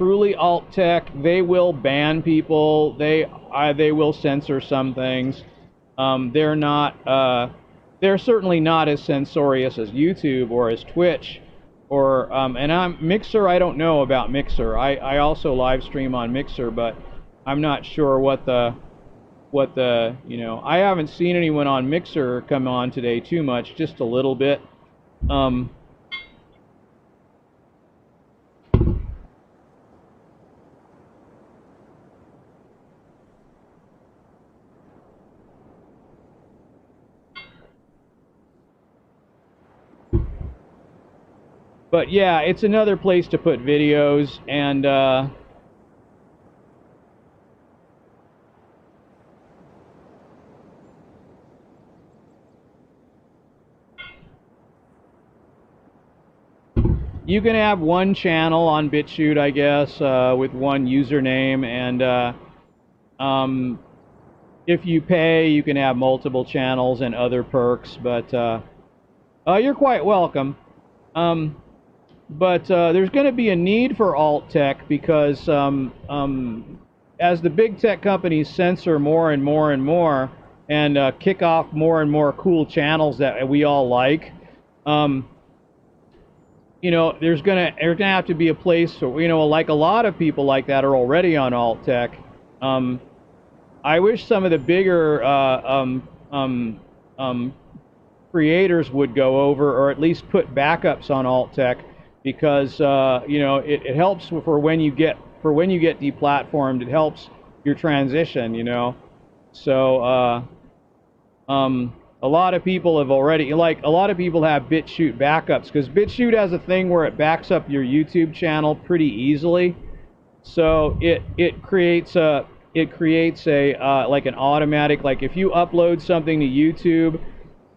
truly alt tech, they will ban people. They will censor some things. They're not. They're certainly not as censorious as YouTube or as Twitch, or and Mixer. I don't know about Mixer. I also live stream on Mixer, but I'm not sure what the you know. I haven't seen anyone on Mixer come on today too much, just a little bit. But yeah, it's another place to put videos, and you can have one channel on BitChute, I guess, with one username, and if you pay, you can have multiple channels and other perks, but you're quite welcome. But there's going to be a need for alt tech because as the big tech companies censor more and more and more and kick off more and more cool channels that we all like, you know, there's gonna have to be a place for, you know, like a lot of people like that are already on alt tech. I wish some of the bigger creators would go over, or at least put backups on alt tech, because you know, it helps for when you get deplatformed. It helps your transition, you know. So a lot of people have already, like, a lot of people have BitChute backups, because BitChute has a thing where it backs up your YouTube channel pretty easily. So it creates a like an automatic, like if you upload something to YouTube,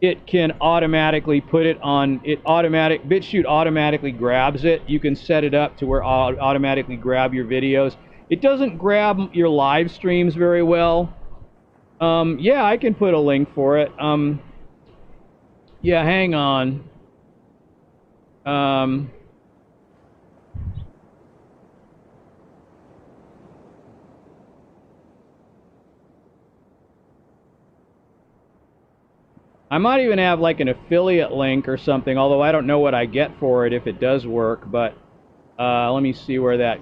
it can automatically put it on, BitChute automatically grabs it. You can set it up to where it'll automatically grab your videos. It doesn't grab your live streams very well. Yeah, I can put a link for it. Yeah, hang on. I might even have like an affiliate link or something, although I don't know what I get for it if it does work. But let me see where that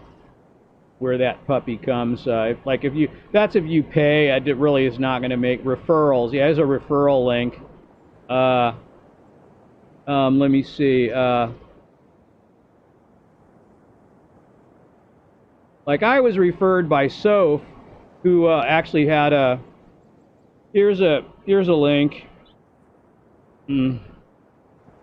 puppy comes. If you pay, it really is not going to make referrals. Yeah, there's a referral link. Let me see. Like, I was referred by Soph, who actually had a. Here's a link. I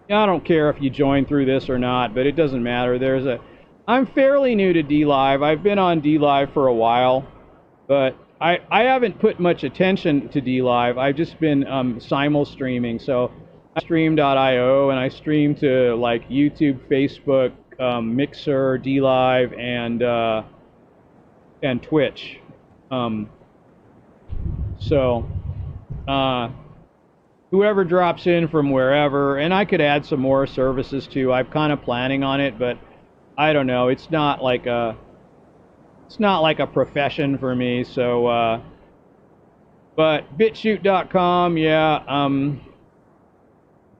don't care if you join through this or not, but it doesn't matter. I'm fairly new to DLive. I've been on DLive for a while, but I haven't put much attention to DLive. I've just been simul streaming. So I stream.io, and I stream to like YouTube, Facebook, Mixer, DLive, and Twitch. Whoever drops in from wherever, and I could add some more services too. I'm kind of planning on it, but I don't know. It's not like a profession for me. So, but bitchute.com, yeah.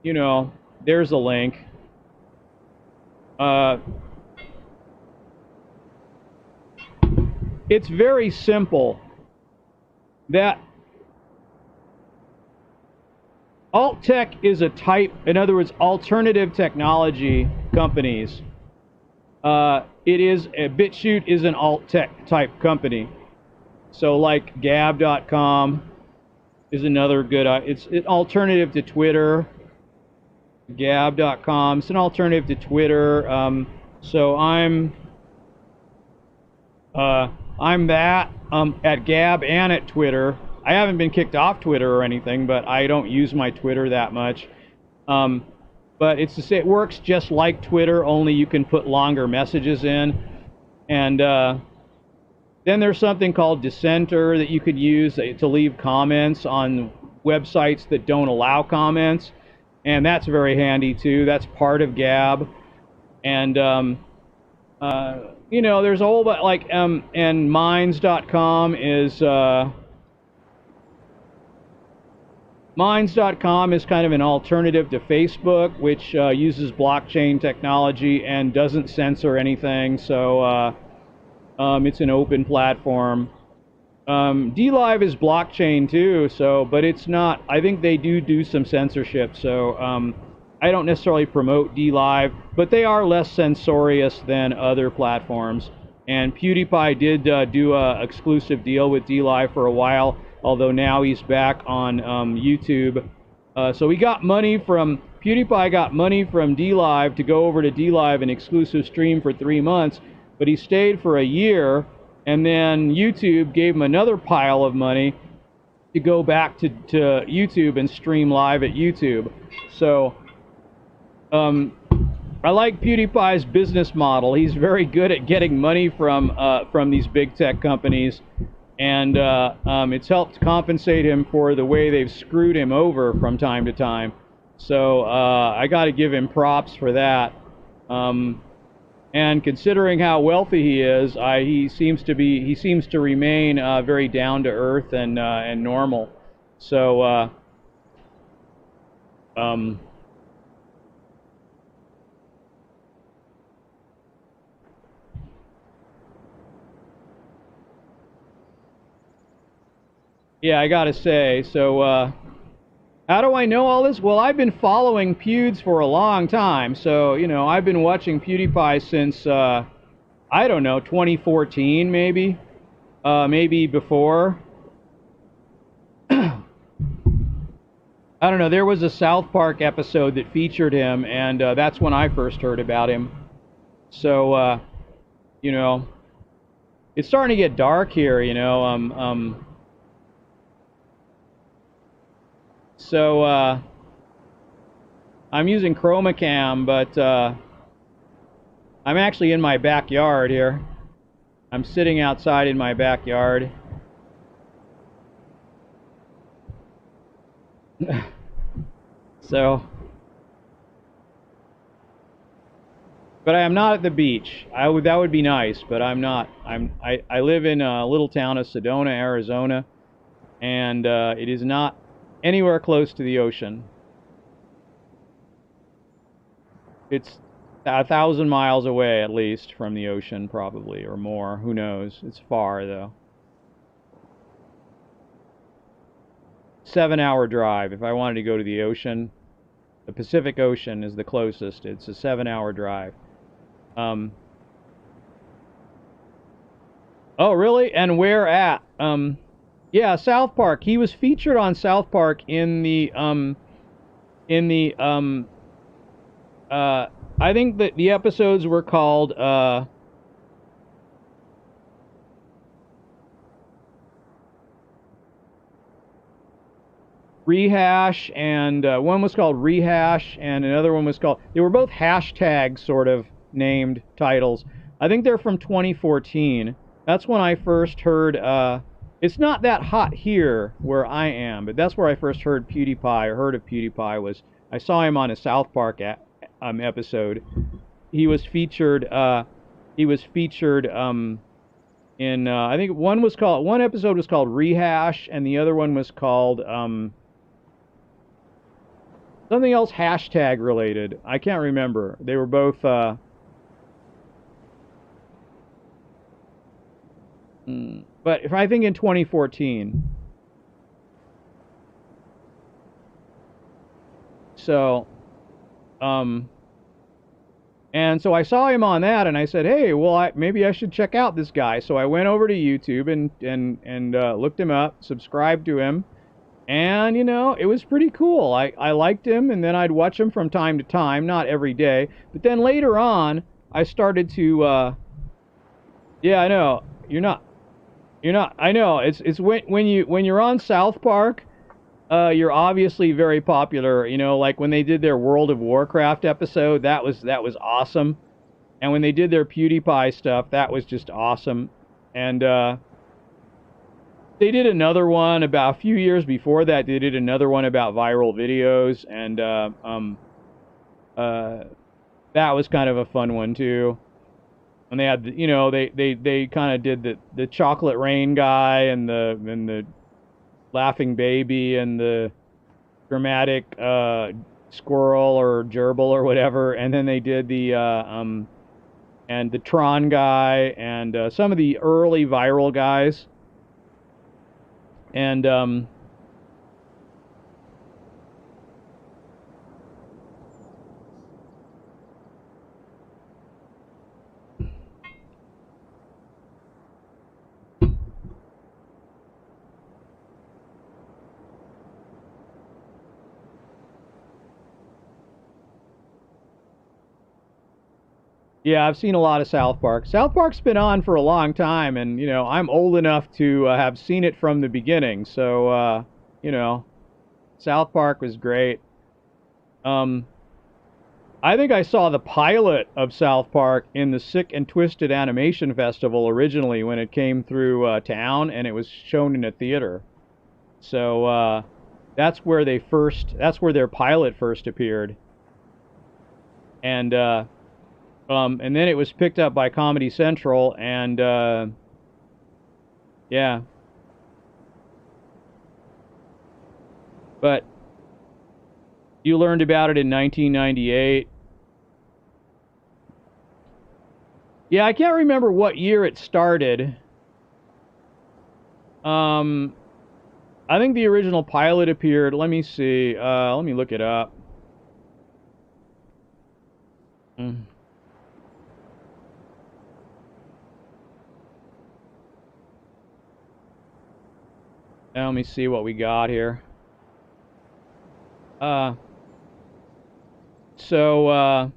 You know, there's a link. It's very simple. That alt tech is a type, in other words, alternative technology companies. BitChute is an alt tech type company. So like gab.com is another good, it's an alternative to Twitter. Gab.com, it's an alternative to Twitter. So I'm that at Gab and at Twitter. I haven't been kicked off Twitter or anything, but I don't use my Twitter that much. But it's to say, it works just like Twitter, only you can put longer messages in. And then there's something called Dissenter that you could use to leave comments on websites that don't allow comments. And that's very handy too. That's part of Gab. And you know, there's a whole lot, like, and Minds.com is, Minds.com is kind of an alternative to Facebook, which uses blockchain technology and doesn't censor anything, so it's an open platform. DLive is blockchain too, so, but it's not, I think they do some censorship, so I don't necessarily promote DLive, but they are less censorious than other platforms. And PewDiePie did do a exclusive deal with DLive for a while, although now he's back on YouTube. So he got money from, PewDiePie got money from DLive to go over to DLive and exclusive stream for 3 months, but he stayed for a year, and then YouTube gave him another pile of money to go back to YouTube and stream live at YouTube. So I like PewDiePie's business model. He's very good at getting money from these big tech companies, and it's helped compensate him for the way they've screwed him over from time to time. So I got to give him props for that. And considering how wealthy he is, he seems to remain very down to earth and normal. So yeah, I gotta say. So how do I know all this? Well, I've been following Pewds for a long time. So, you know, I've been watching PewDiePie since, I don't know, 2014 maybe? Maybe before. I don't know, there was a South Park episode that featured him, and that's when I first heard about him. So, you know, it's starting to get dark here, you know. So, I'm using curvycom, but I'm actually in my backyard here. I'm sitting outside in my backyard. So, but I am not at the beach. That would be nice, but I'm not. I live in a little town of Sedona, Arizona, and it is not anywhere close to the ocean. It's 1,000 miles away at least from the ocean, probably, or more. Who knows? It's far though. 7-hour drive. If I wanted to go to the ocean, the Pacific Ocean is the closest. It's a 7-hour drive. Oh, really? And where at? Yeah, South Park. He was featured on South Park in the I think that the episodes were called Rehash, and one was called Rehash, and another one was called, they were both hashtag sort of named titles. I think they're from 2014. That's when I first heard, it's not that hot here where I am, but that's where I first heard PewDiePie, or heard of PewDiePie, was I saw him on a South Park episode. He was featured in, I think one episode was called Rehash, and the other one was called, something else hashtag related. I can't remember. They were both, but if I think in 2014. So, and so I saw him on that, and I said, hey, well, maybe I should check out this guy. So I went over to YouTube and looked him up, subscribed to him, and, you know, it was pretty cool. I liked him, and then I'd watch him from time to time, not every day. But then later on, I started to, yeah, I know, you're not, I know, it's when you're on South Park, you're obviously very popular, you know, like when they did their World of Warcraft episode, that was awesome. And when they did their PewDiePie stuff, that was just awesome. And they did another one about a few years before that. They did another one about viral videos, and that was kind of a fun one too. And they had, you know, they kind of did the chocolate rain guy and the laughing baby and the dramatic squirrel or gerbil or whatever, and then they did and the Tron guy and some of the early viral guys, and yeah, I've seen a lot of South Park. South Park's been on for a long time, and you know, I'm old enough to have seen it from the beginning. So, you know, South Park was great. Um, I think I saw the pilot of South Park in the Sick and Twisted Animation Festival originally when it came through town, and it was shown in a theater. So that's where their pilot first appeared, and then it was picked up by Comedy Central, and yeah, but you learned about it in 1998. Yeah, I can't remember what year it started. Um, I think the original pilot appeared. Let me see. Let me look it up. Mm. Let me see what we got here. Uh, so,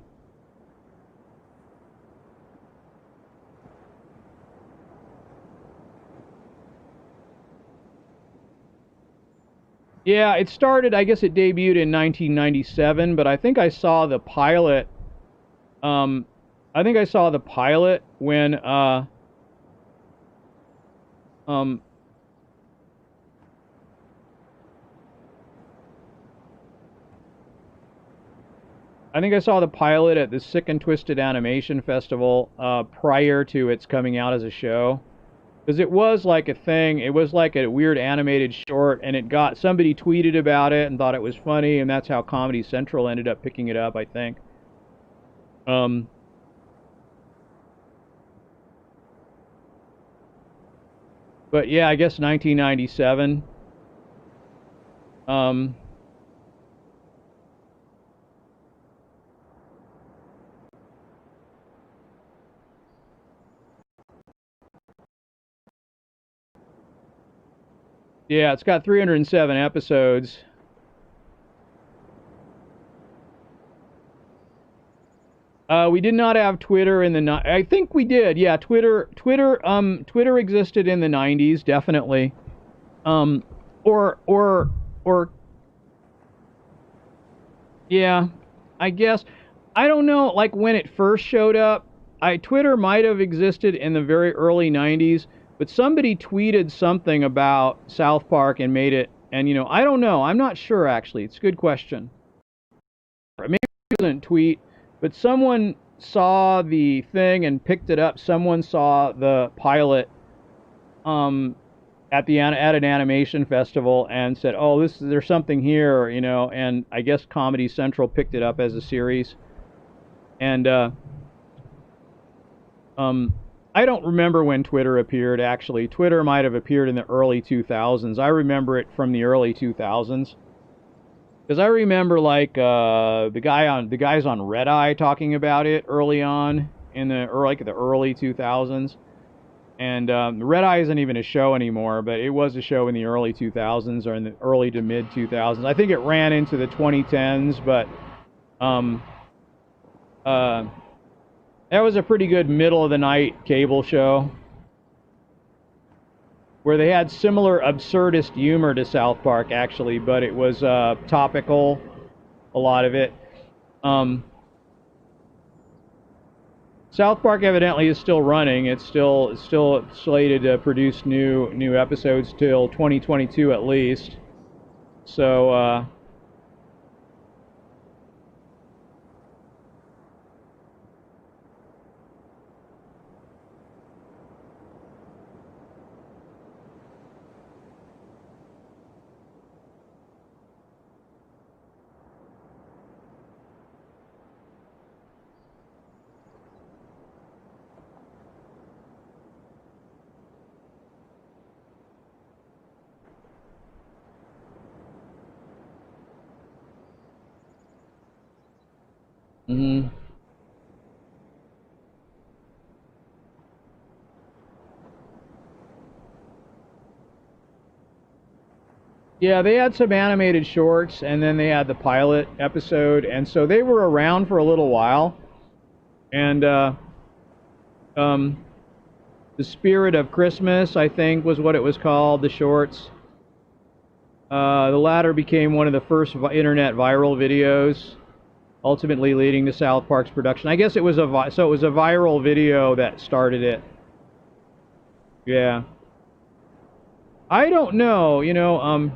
yeah, it started, I guess it debuted in 1997, but I think I saw the pilot, um, I think I saw the pilot when, um, I think I saw the pilot at the Sick and Twisted Animation Festival, prior to its coming out as a show. Because it was like a thing, it was like a weird animated short, and somebody tweeted about it and thought it was funny, and that's how Comedy Central ended up picking it up, I think. Um, but yeah, I guess 1997. Um, yeah, it's got 307 episodes. We did not have Twitter in the I think we did. Yeah, Twitter existed in the 90s, definitely. Um, or yeah, I guess I don't know. Like when it first showed up, Twitter might have existed in the very early 90s, but somebody tweeted something about South Park and made it. And you know, I don't know. I'm not sure actually. It's a good question. Maybe it wasn't a tweet, but someone saw the thing and picked it up. Someone saw the pilot um, at an animation festival and said, "Oh, there's something here," you know. And I guess Comedy Central picked it up as a series. And um, I don't remember when Twitter appeared. Actually, Twitter might have appeared in the early 2000s. I remember it from the early 2000s. Because I remember like the guys on Red Eye talking about it early on in the early 2000s, and Red Eye isn't even a show anymore, but it was a show in the early 2000s or in the early to mid 2000s. I think it ran into the 2010s, but um, uh, that was a pretty good middle of the night cable show where they had similar absurdist humor to South Park actually, but it was topical, a lot of it. Um, South Park evidently is still running. It's still slated to produce new episodes till 2022 at least. So Mm-hmm. Yeah, they had some animated shorts, and then they had the pilot episode, and so they were around for a little while. And um, the Spirit of Christmas, I think, was what it was called. The shorts. The latter became one of the first internet viral videos, ultimately leading to South Park's production. I guess it was so it was a viral video that started it. Yeah. I don't know.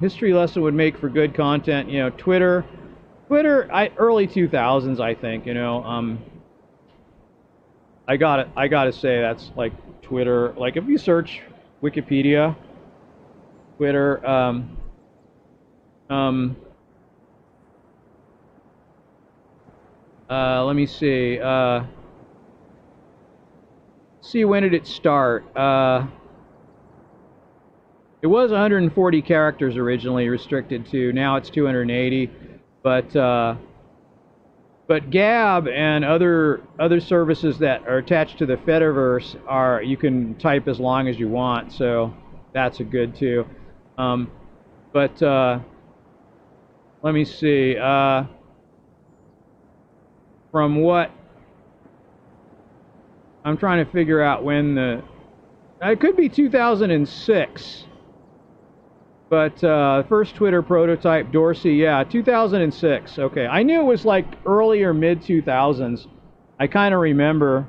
History lesson would make for good content. Twitter, early 2000s, I think. I gotta say that's like Twitter. Like if you search Wikipedia, Twitter, um, let me see. See when did it start? It was 140 characters originally restricted to. Now it's 280, but Gab and other services that are attached to the Fediverse you can type as long as you want, so that's a good too. But let me see. From what I'm trying to figure out when it could be 2006. But first Twitter prototype, Dorsey, yeah, 2006. Okay, I knew it was like early or mid 2000s. I kind of remember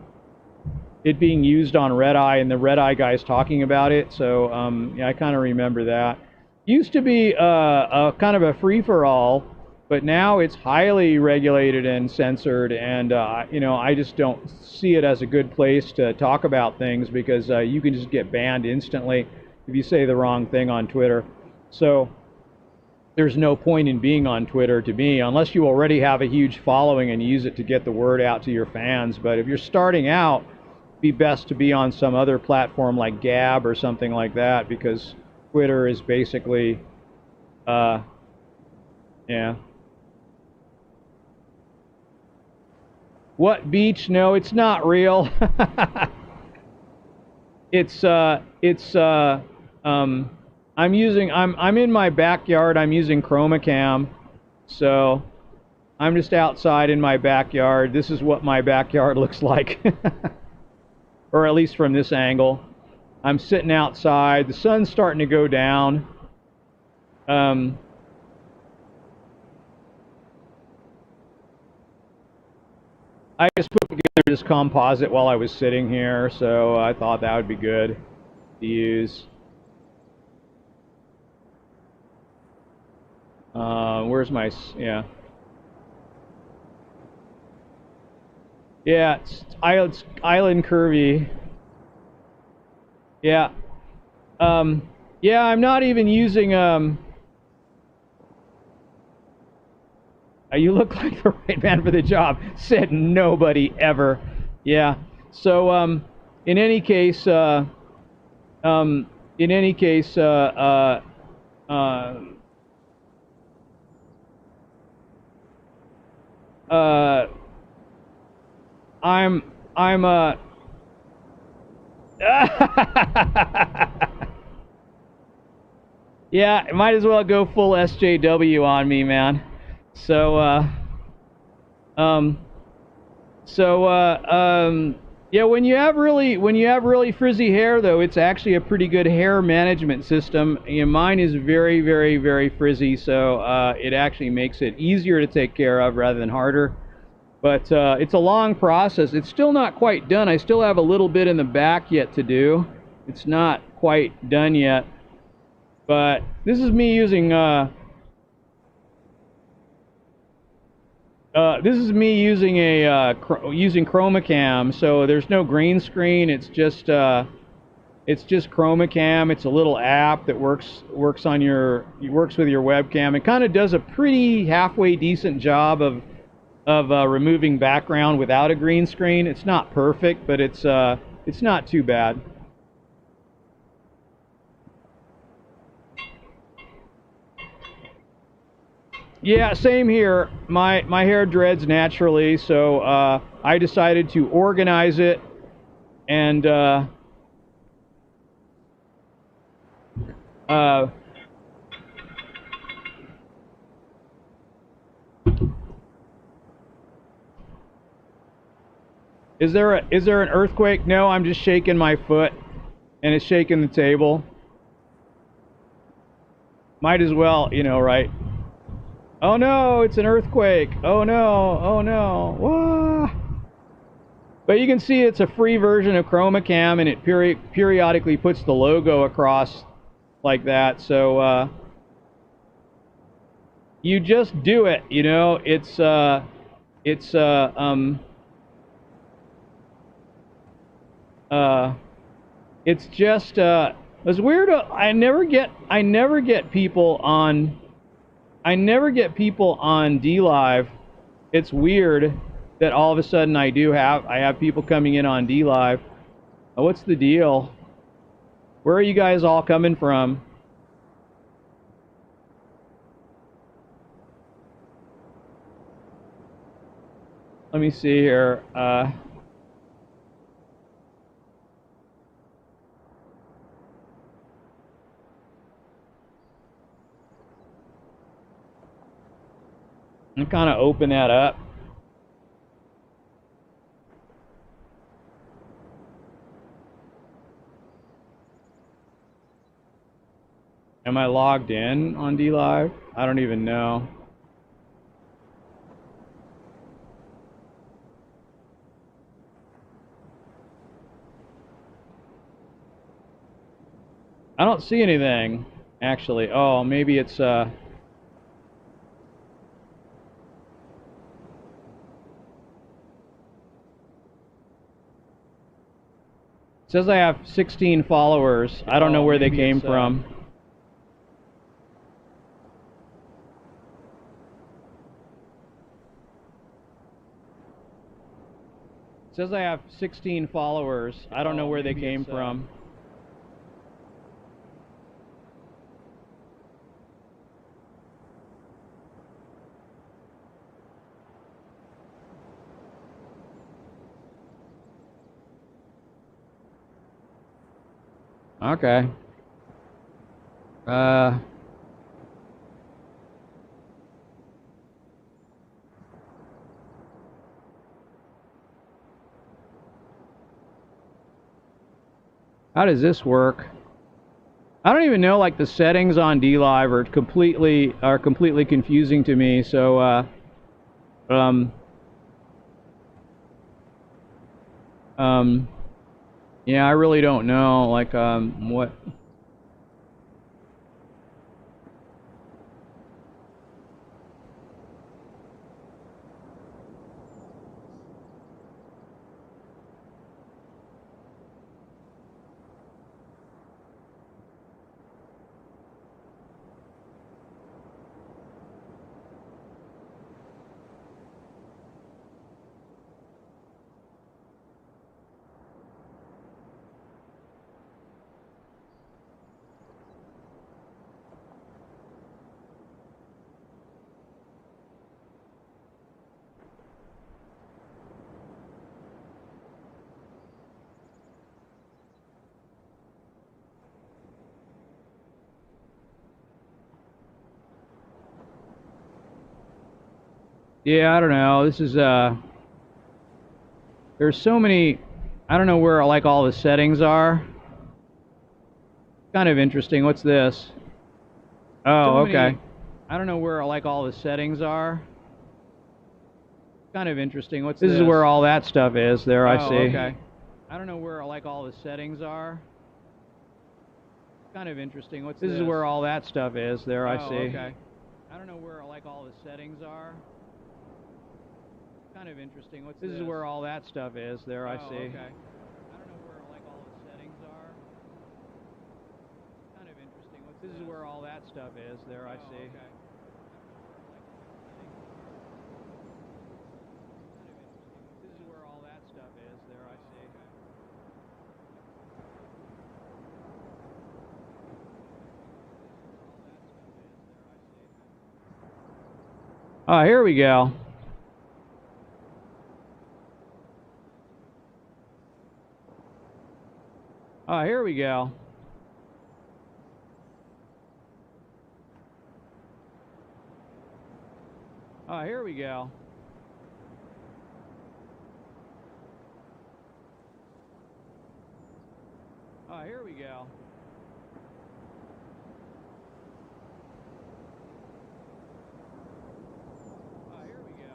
it being used on Red Eye and the Red Eye guys talking about it. So yeah, I kind of remember that. Used to be a kind of a free for all, but now it's highly regulated and censored. And I just don't see it as a good place to talk about things because you can just get banned instantly if you say the wrong thing on Twitter. So there's no point in being on Twitter to me unless you already have a huge following and use it to get the word out to your fans. But if you're starting out, it'd be best to be on some other platform like Gab or something like that because Twitter is basically, yeah. What beach? No, it's not real. I'm in my backyard. I'm using ChromaCam, so I'm just outside in my backyard. This is what my backyard looks like, or at least from this angle. I'm sitting outside. The sun's starting to go down. I just put together this composite while I was sitting here, so I thought that would be good to use. Where's my, yeah. Yeah, it's Island Curvy. Yeah. Yeah, I'm not even using, you look like the right man for the job. Said nobody ever. Yeah. So, in any case, I'm yeah, might as well go full SJW on me, man. So yeah, when you have really frizzy hair though, it's actually a pretty good hair management system. Mine is very, very, very frizzy, so it actually makes it easier to take care of rather than harder. But it's a long process. It's still not quite done. I still have a little bit in the back yet to do. It's not quite done yet. But this is me using using ChromaCam, so there's no green screen. It's just ChromaCam. It's a little app that works with your webcam. It kind of does a pretty halfway decent job of removing background without a green screen. It's not perfect, but it's not too bad. Yeah, same here. My hair dreads naturally, so I decided to organize it and is there an earthquake? No, I'm just shaking my foot and it's shaking the table. Might as well, you know, right? Oh no, it's an earthquake. Oh no, oh no. Wah. But you can see it's a free version of curvycom, and it periodically puts the logo across like that. So you just do it, you know. It's just it's weird. I never get people on D Live. It's weird that all of a sudden I have people coming in on D Live. What's the deal? Where are you guys all coming from? Let me see here. I'm kind of open that up. Am I logged in on D Live? I don't even know. I don't see anything, actually. Oh, maybe it's it says I have 16 followers. I don't know where they came from. It says I have 16 followers. I don't know where they came from. Okay. How does this work? I don't even know, like, the settings on D Live are completely confusing to me. So yeah, I really don't know, like, what. Yeah, I don't know. This is there's so many. I don't know where, like, all the settings are. Kind of interesting. What's this? Oh, okay. I don't know where, like, all the settings are. Kind of interesting. What's this? This is where all that stuff is. There, I see. Okay. I don't know where, like, all the settings are. Kind of interesting. What's this? This is where all that stuff is. There, I see. Okay. I don't know where, like, all the settings are. Kind of interesting. What's this? This is where all that stuff is. There, I see. Okay. I don't know where, like, all the settings are. Kind of interesting. What's this? This is where all that stuff is. There, I see. Okay. This is where all that stuff is. There, I see. Oh, here we go. Oh, here we go. Oh, here we go. Oh, here we go. Oh, here we go.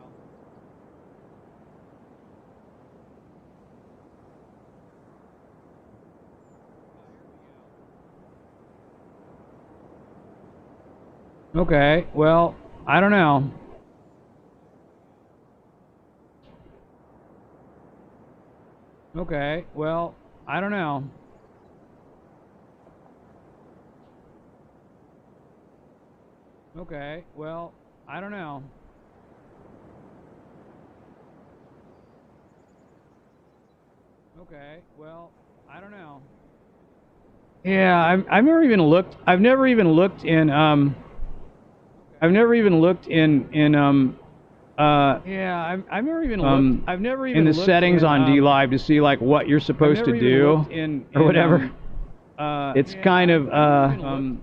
Okay, well, I don't know. Okay, well, I don't know. Okay, well, I don't know. Okay, well, I don't know. Yeah, I've never even looked. I've never even looked in I've never even looked in yeah, I've never even looked. I've never even in the settings on DLive to see like what you're supposed to do or whatever. It's kind of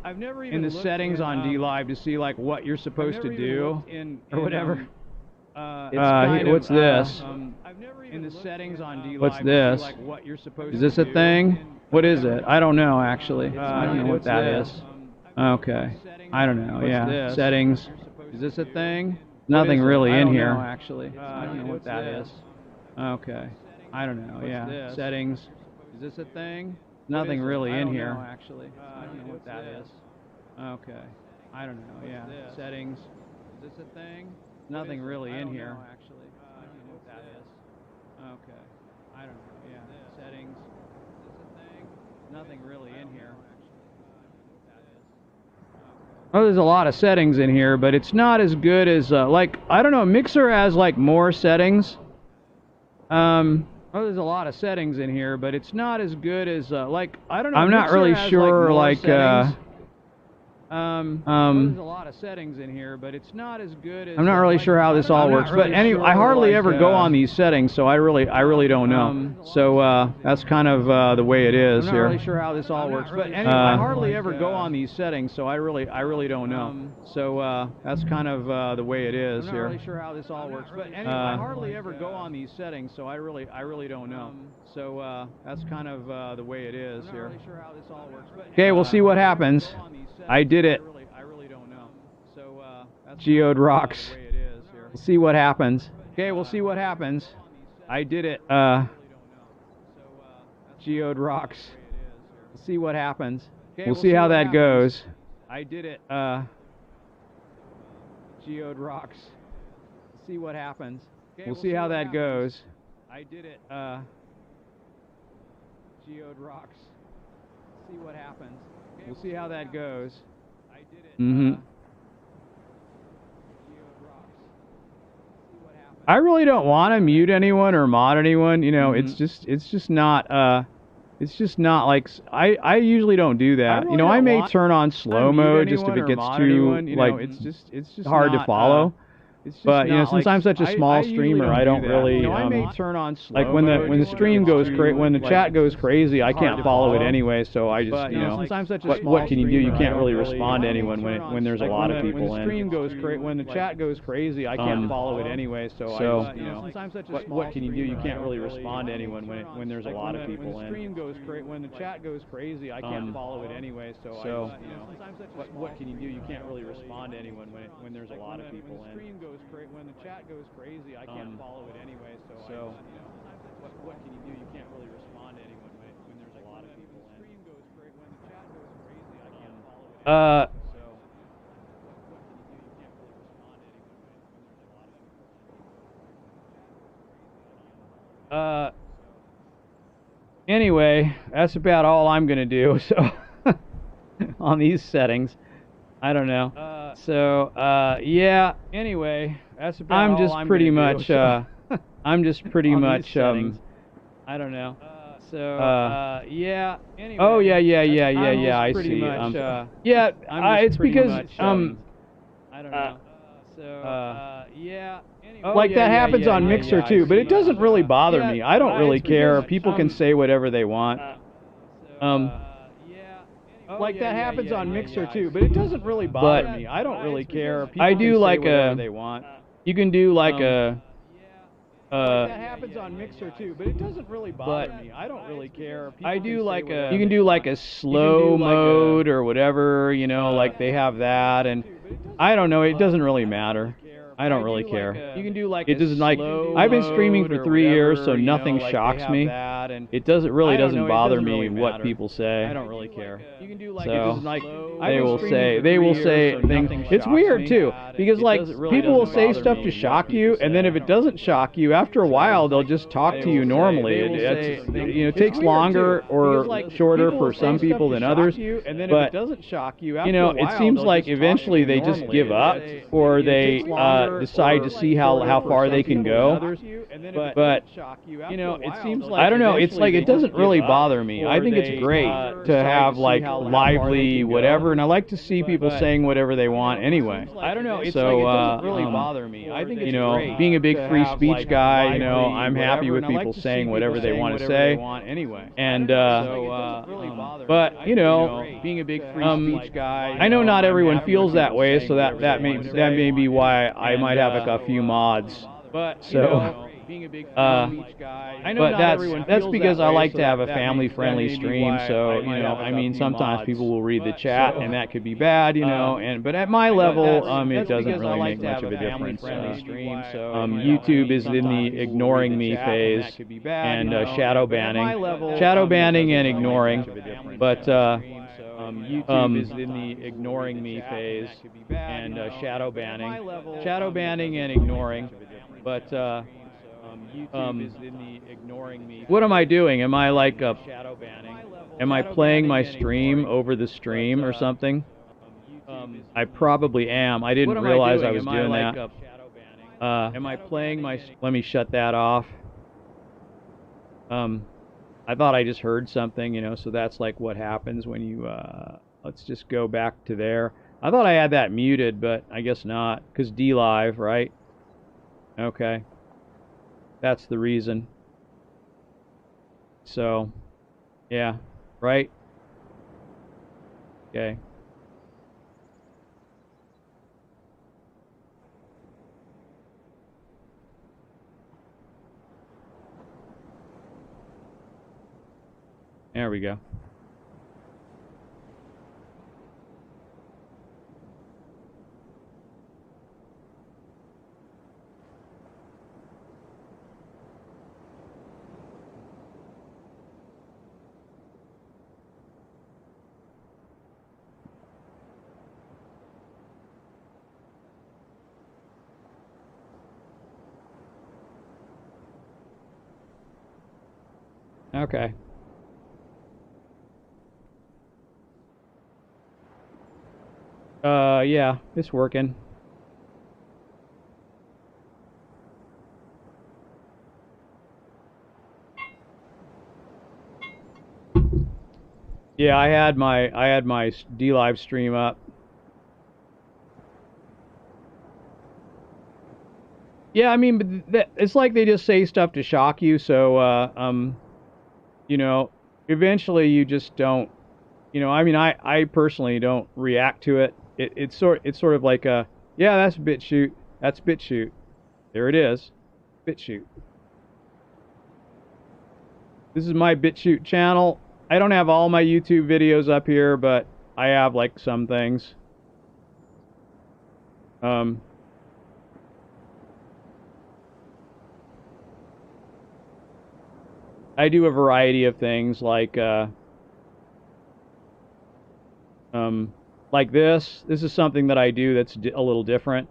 I've never even in the settings on DLive to see like what you're supposed to do or whatever. What's this? In the settings on DLive, what's this? Like what you're supposed is this a thing? What is it? I don't know actually. I don't know what that is. Okay. I don't know. Yeah. Settings. Is this a thing? Nothing really in here. Actually. I don't know what that is. Okay. I don't know. Yeah. Settings. Is this a thing? Nothing really in here. Actually. I don't know what that is. Okay. I don't know. Yeah. Settings. Is this a thing? Nothing really in here. Actually. I don't know what that is. Okay. I don't know. Yeah. Settings. Is this a thing? Nothing really in here. Oh, there's a lot of settings in here, but it's not as good as, like, I don't know, Mixer has, like, more settings. Oh, there's a lot of settings in here, but it's not as good as, like, I don't know. I'm not really sure, like, there's a lot of settings in here, but it's not as good as. I'm not really sure how this all works, but anyway, I hardly ever go on these settings, so I really don't know. So that's kind of the way it is here. I'm not really sure how this all works, but anyway, I hardly ever go on these settings, so I really don't know. So that's kind of the way it is here. I'm not really sure how this all works, but anyway, I hardly ever go on these settings, so I really don't know. So that's kind of the way it is here. I'm not really sure how this all works, but okay, we'll see what happens. I did it. I really don't know. So that's Geode rocks. We'll see what happens. Okay, we'll see what happens. I did it. Geode rocks. We'll see what happens. We'll see how that goes. I did it. Geode rocks. We'll see what happens. We'll see how that goes. I did it. Geode rocks. See what happens. We'll see how that goes. I did it. Mm-hmm. I really don't want to mute anyone or mod anyone. You know, it's just not like I usually don't do that. You know, I may turn on slow mode just if it gets too like it's just hard to follow. But you know, since I'm such a small streamer, I don't really. You know, I may turn on slow like when the stream goes crazy, when the chat goes crazy, I can't follow it anyway. So I just you know, since I'm such a small what can you do? You can't really respond to anyone when there's a lot of people in. When the stream goes crazy, when the chat goes crazy, I can't follow it anyway. So I just, you know, since I'm such a small what can you do? You can't really respond to anyone when there's a lot of people in. When the stream goes crazy, when the chat goes crazy, I can't follow it anyway. So I just, you know, what can you do? You can't really respond to anyone when there's a lot of people in. When the chat goes crazy, I can't follow it anyway. So you know, what can you do? You can't really respond to anyone when there's a lot of people in. When the stream goes crazy, when the chat goes crazy, I can't follow it anyway. So what can you do? You can't really respond to anyone when there's a lot of people in. Anyway, that's about all I'm gonna do. So on these settings, I don't know. Yeah. Anyway, that's about I'm just pretty much. I'm just pretty much. I don't know. Yeah. Anyway. Oh yeah. I see. Yeah. It's because I don't know. Like that happens on Mixer too, but it doesn't really bother me. I don't really care. People can say whatever they want. Like that happens on Mixer too, but it doesn't really bother me. I don't really care. People I can do say like whatever a- they want. You can do like Like that happens on Mixer too, but it doesn't really bother me. I don't really care. People I do can say like whatever a, you can they do want. like a slow mode or whatever, you know, like they have that, and I don't know, it doesn't really matter. I don't really care. You can do like It doesn't like, I've been streaming for 3 years, so nothing shocks me. It doesn't really doesn't bother me what people say. I don't really care. You can do like So I've they been will streaming say for they 3 will years, say so things. nothing It's shocks weird me. too because It like doesn't really people will doesn't say bother stuff me to what shock people you, say. and then if it doesn't shock you, after a while they'll just talk to you normally. It takes longer or shorter for some people than others, but you know it seems like eventually they just give up or they decide to see how far they can go. But you know, it seems like I don't know. It's like it doesn't really bother me. I think it's great to have like lively whatever, and I like to see people saying whatever they want anyway. I don't know. It's So, like it doesn't really bother me. I think it's you know, great being a big to free have, speech like, guy, you know, lively I'm happy whatever, with and I like people to see saying people whatever they saying want to whatever they say. want anyway. And But but you know, being a big free speech guy, I know not everyone I'm feels happy that with way, people so saying that whatever may they want to be say. why I And, might have like a few mods. But So, being a big uh, free speech guy, I know but that's because I like to have a family-friendly stream. So you know, I mean, sometimes people will read the chat, and that could be bad, you know. And but at my level, it doesn't really make much of a difference. YouTube is in the ignoring me phase and shadow banning and ignoring. But YouTube is in the ignoring me phase and shadow banning and ignoring. But what am I doing? Am I like am I playing my stream over the stream or something? I probably am. I didn't realize I was doing that. Am I playing my? Let me shut that off. I thought I just heard something, you know. So that's like what happens when you. Let's just go back to there. I thought I had that muted, but I guess not, because DLive, right? Okay. That's the reason. So, yeah, right? Okay. There we go. Okay. Yeah, it's working. Yeah, I had my DLive stream up. Yeah, I mean, but it's like they just say stuff to shock you. So, you know, eventually you just don't. You know, I mean, I personally don't react to it. It's sort of like a, yeah, that's BitChute. That's BitChute. There it is, BitChute. This is my BitChute channel. I don't have all my YouTube videos up here, but I have like some things. I do a variety of things like this. This is something that I do that's a little different.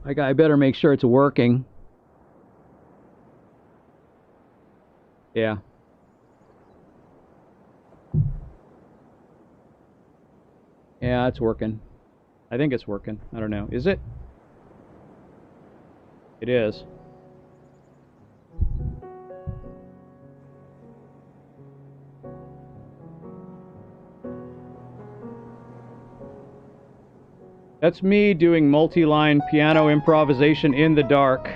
I better make sure it's working. Yeah. Yeah, it's working. I think it's working. I don't know. Is it? It is. That's me doing multi-line piano improvisation in the dark.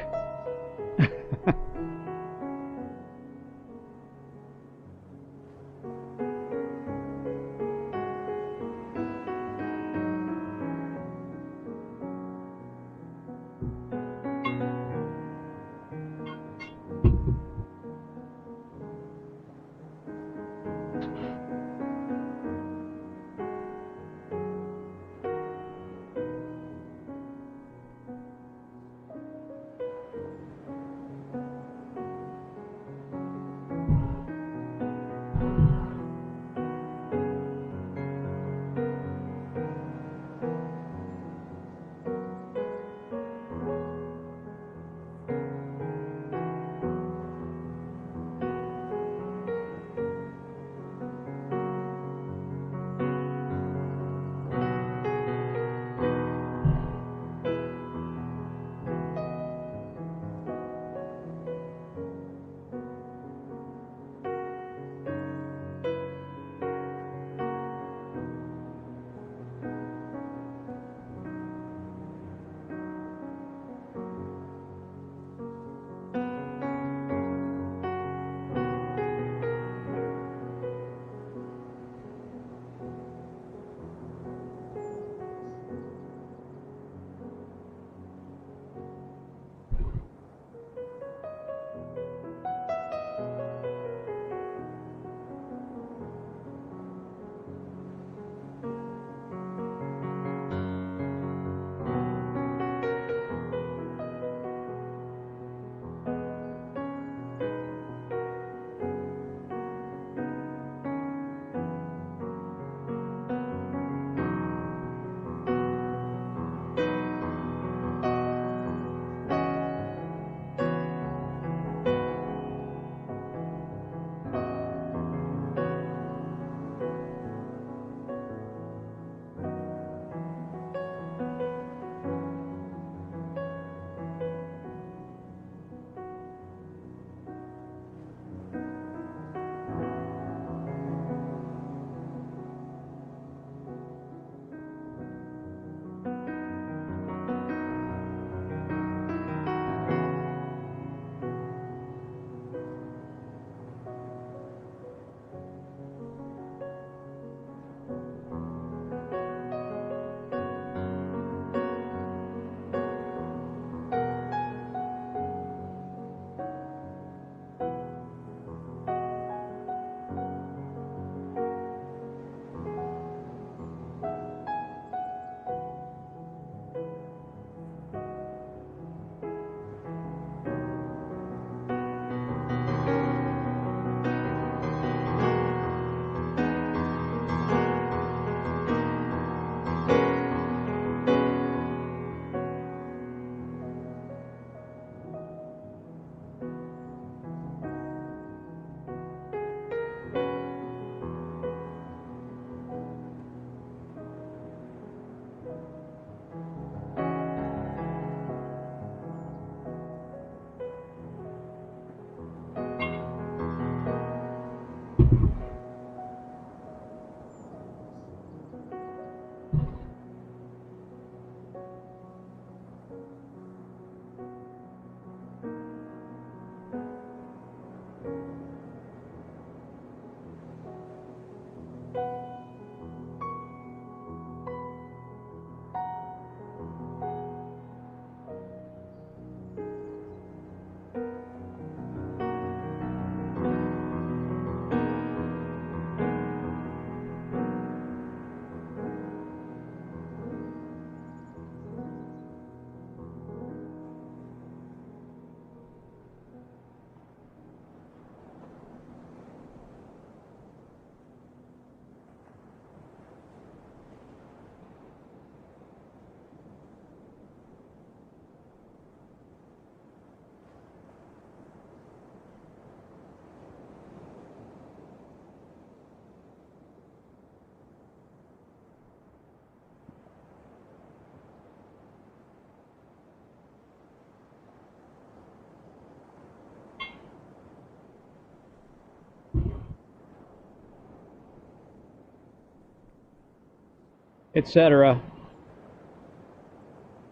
etc.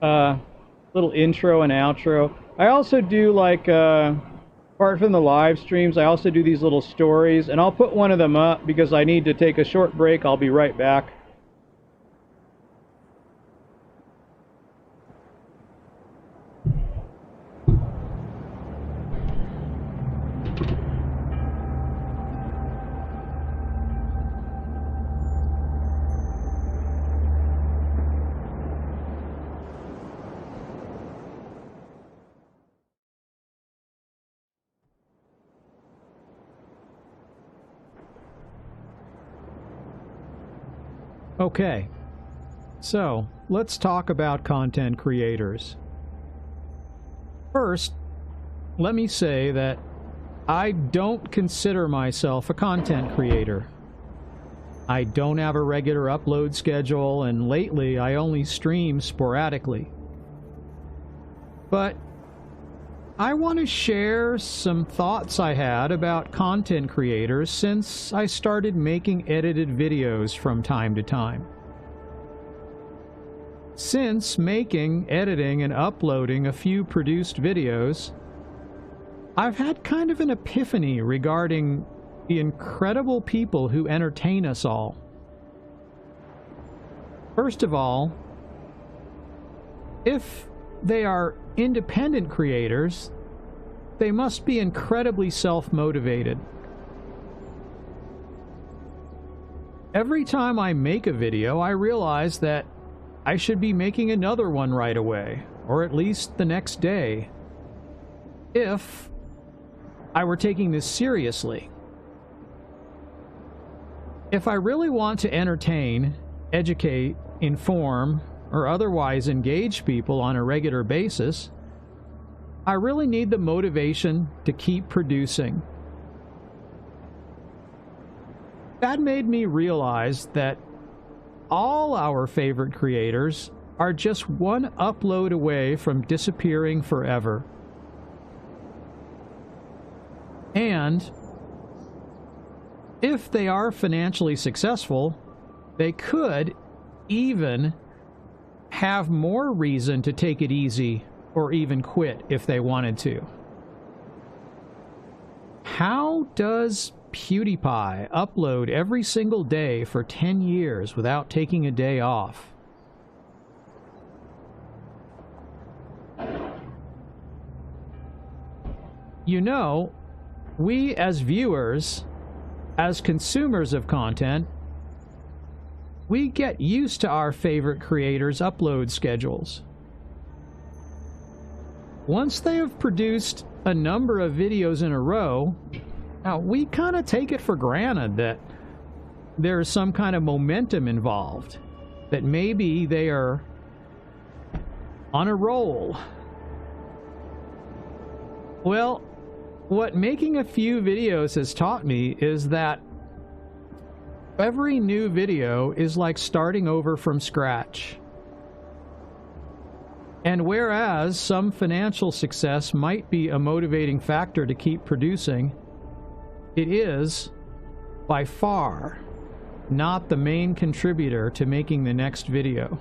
little intro and outro. I also do like, apart from the live streams, I also do these little stories, and I'll put one of them up because I need to take a short break. I'll be right back. Okay, so let's talk about content creators. First, let me say that I don't consider myself a content creator. I don't have a regular upload schedule, and lately I only stream sporadically. But I want to share some thoughts I had about content creators since I started making edited videos from time to time. Since making, editing, and uploading a few produced videos, I've had kind of an epiphany regarding the incredible people who entertain us all. First of all, if they are independent creators, they must be incredibly self-motivated. Every time I make a video, I realize that I should be making another one right away, or at least the next day, if I were taking this seriously. If I really want to entertain, educate, inform, or otherwise engage people on a regular basis, I really need the motivation to keep producing. That made me realize that all our favorite creators are just one upload away from disappearing forever. And if they are financially successful, they could even have more reason to take it easy or even quit if they wanted to. How does PewDiePie upload every single day for 10 years without taking a day off? You know, we as viewers, as consumers of content, we get used to our favorite creators' upload schedules. Once they have produced a number of videos in a row, now we kind of take it for granted that there is some kind of momentum involved, that maybe they are on a roll. Well, what making a few videos has taught me is that every new video is like starting over from scratch. And whereas some financial success might be a motivating factor to keep producing, it is, by far, not the main contributor to making the next video.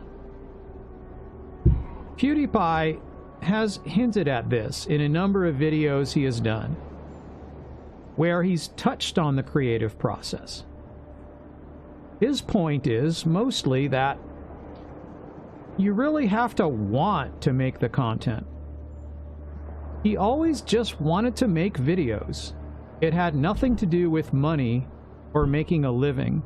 PewDiePie has hinted at this in a number of videos he has done, where he's touched on the creative process. His point is mostly that you really have to want to make the content. He always just wanted to make videos. It had nothing to do with money or making a living.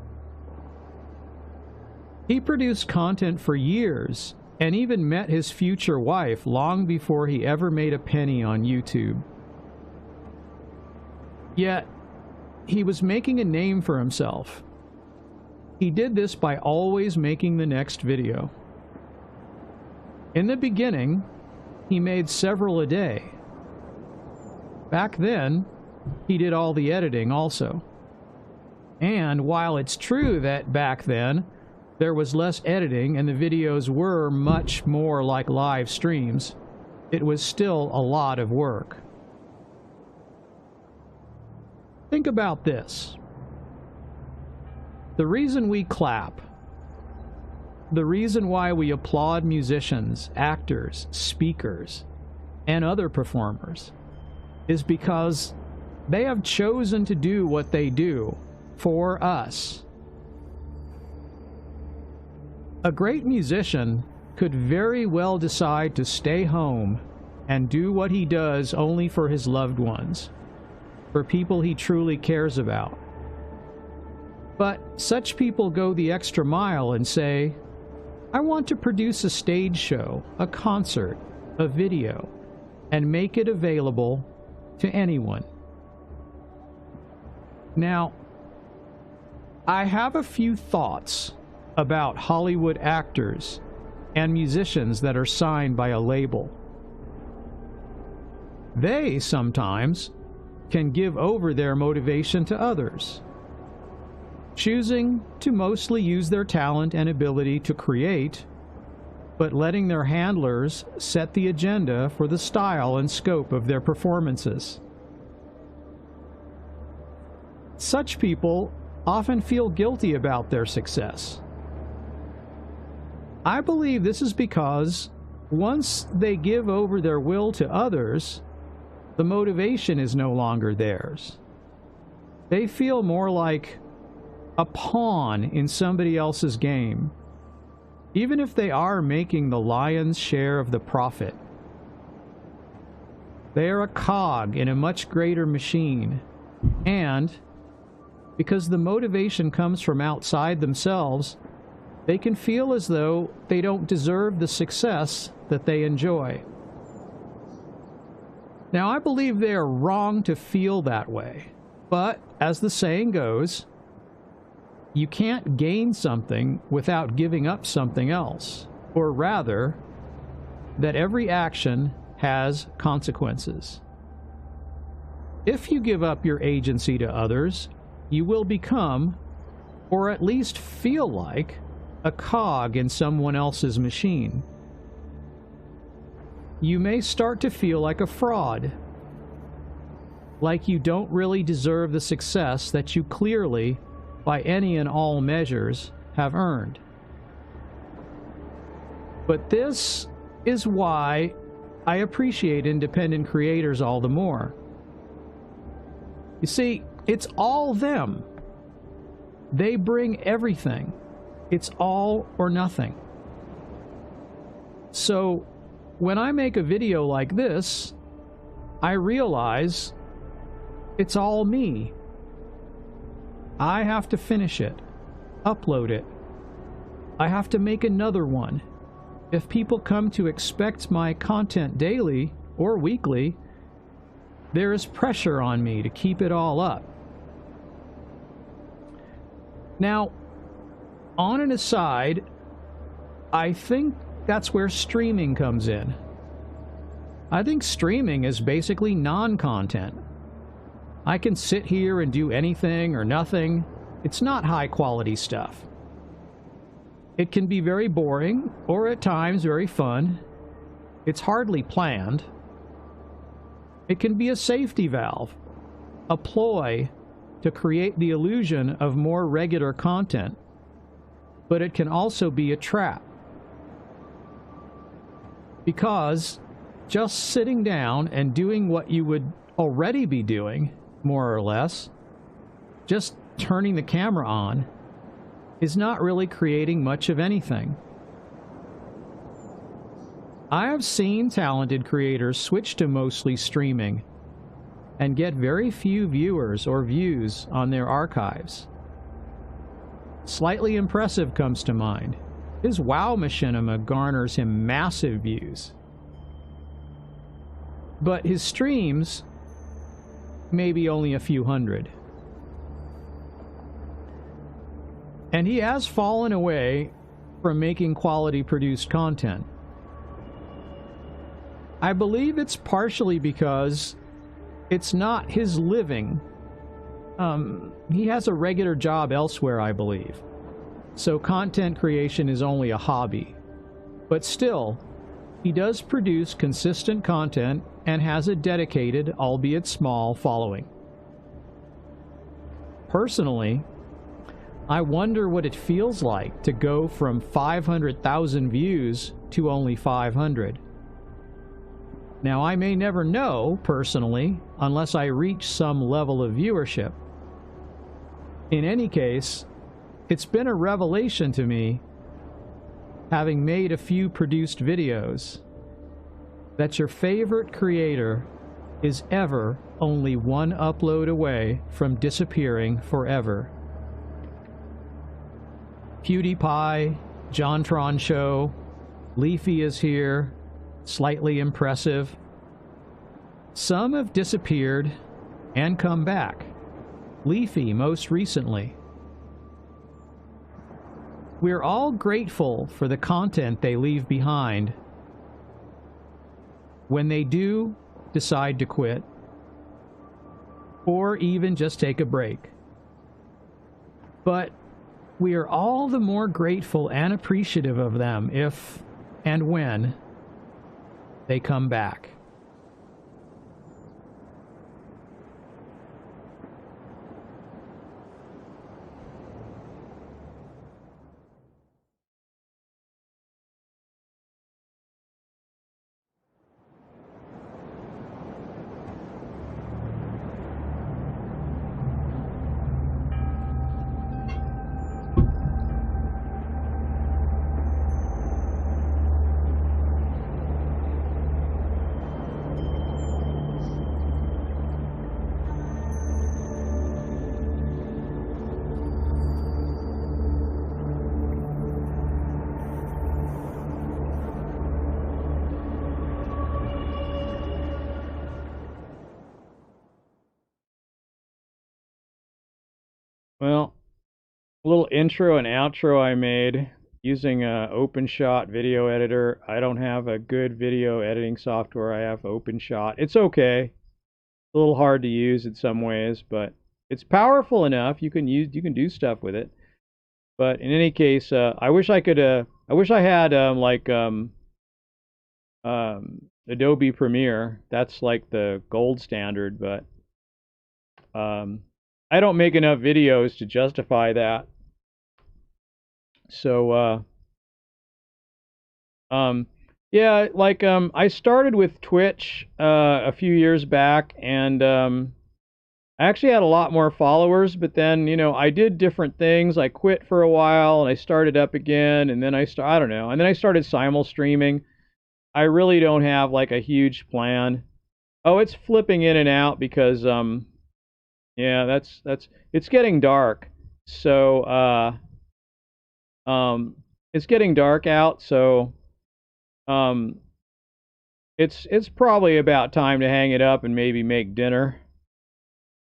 He produced content for years and even met his future wife long before he ever made a penny on YouTube. Yet, he was making a name for himself. He did this by always making the next video. In the beginning, he made several a day. Back then, he did all the editing also. And while it's true that back then, there was less editing and the videos were much more like live streams, it was still a lot of work. Think about this. The reason we clap, the reason why we applaud musicians, actors, speakers, and other performers is because they have chosen to do what they do for us. A great musician could very well decide to stay home and do what he does only for his loved ones, for people he truly cares about. But such people go the extra mile and say, I want to produce a stage show, a concert, a video, and make it available to anyone. Now, I have a few thoughts about Hollywood actors and musicians that are signed by a label. They sometimes can give over their motivation to others, choosing to mostly use their talent and ability to create, but letting their handlers set the agenda for the style and scope of their performances. Such people often feel guilty about their success. I believe this is because once they give over their will to others, the motivation is no longer theirs. They feel more like a pawn in somebody else's game, even if they are making the lion's share of the profit. They are a cog in a much greater machine, and because the motivation comes from outside themselves, they can feel as though they don't deserve the success that they enjoy. Now, I believe they are wrong to feel that way, but as the saying goes, you can't gain something without giving up something else, or rather, that every action has consequences. If you give up your agency to others, you will become, or at least feel like, a cog in someone else's machine. You may start to feel like a fraud, like you don't really deserve the success that you clearly, by any and all measures, have earned. But this is why I appreciate independent creators all the more. You see, it's all them. They bring everything. It's all or nothing. So, when I make a video like this, I realize it's all me. I have to finish it, upload it. I have to make another one. If people come to expect my content daily or weekly, there is pressure on me to keep it all up. Now, on an aside, I think that's where streaming comes in. I think streaming is basically non-content. I can sit here and do anything or nothing. It's not high-quality stuff. It can be very boring, or at times very fun. It's hardly planned. It can be a safety valve, a ploy to create the illusion of more regular content, but it can also be a trap. Because just sitting down and doing what you would already be doing, more or less, just turning the camera on, is not really creating much of anything. I have seen talented creators switch to mostly streaming and get very few viewers or views on their archives. Slightly Impressive comes to mind. His WoW machinima garners him massive views. But his streams, maybe only a few hundred. And he has fallen away from making quality produced content. I believe it's partially because it's not his living. He has a regular job elsewhere, I believe. So content creation is only a hobby. But still, he does produce consistent content and has a dedicated, albeit small, following. Personally, I wonder what it feels like to go from 500,000 views to only 500. Now, I may never know, personally, unless I reach some level of viewership. In any case, it's been a revelation to me, having made a few produced videos, that your favorite creator is ever only one upload away from disappearing forever. PewDiePie, JonTron Show, Leafy is here, slightly impressive. Some have disappeared and come back. Leafy most recently. We're all grateful for the content they leave behind. When they do decide to quit, or even just take a break. But we are all the more grateful and appreciative of them if and when they come back. Well, a little intro and outro I made using a OpenShot video editor. I don't have a good video editing software. I have OpenShot. It's okay. A little hard to use in some ways, but it's powerful enough. You can do stuff with it. But in any case, I wish I had Adobe Premiere. That's like the gold standard, but I don't make enough videos to justify that. So yeah, like I started with Twitch a few years back, and I actually had a lot more followers, but then, you know, I did different things. I quit for a while and I started up again, and then I don't know, and then I started simul streaming. I really don't have like a huge plan. Oh, it's flipping in and out because yeah, that's it's getting dark. So it's getting dark out, so it's probably about time to hang it up and maybe make dinner.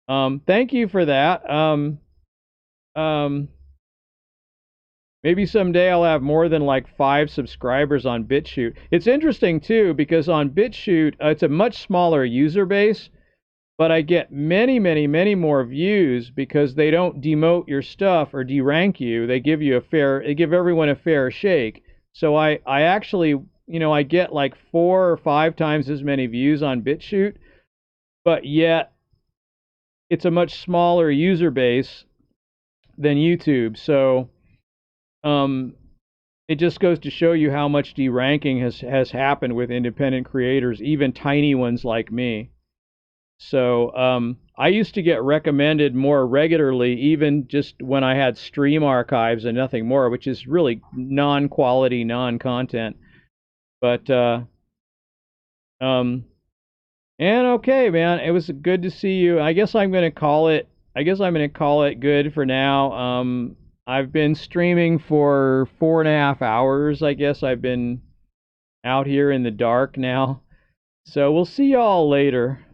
Thank you for that. Maybe someday I'll have more than like 5 subscribers on BitChute. It's interesting too, because on BitChute, it's a much smaller user base, but I get many, many, many more views because they don't demote your stuff or derank you. They give everyone a fair shake. So I actually, you know, I get like 4 or 5 times as many views on BitChute, but yet it's a much smaller user base than YouTube. So it just goes to show you how much deranking has happened with independent creators, even tiny ones like me. So I used to get recommended more regularly, even just when I had stream archives and nothing more, which is really non-quality, non-content. But and okay, man, it was good to see you. I guess I'm gonna call it good for now. I've been streaming for 4.5 hours. I guess I've been out here in the dark now. So we'll see y'all later.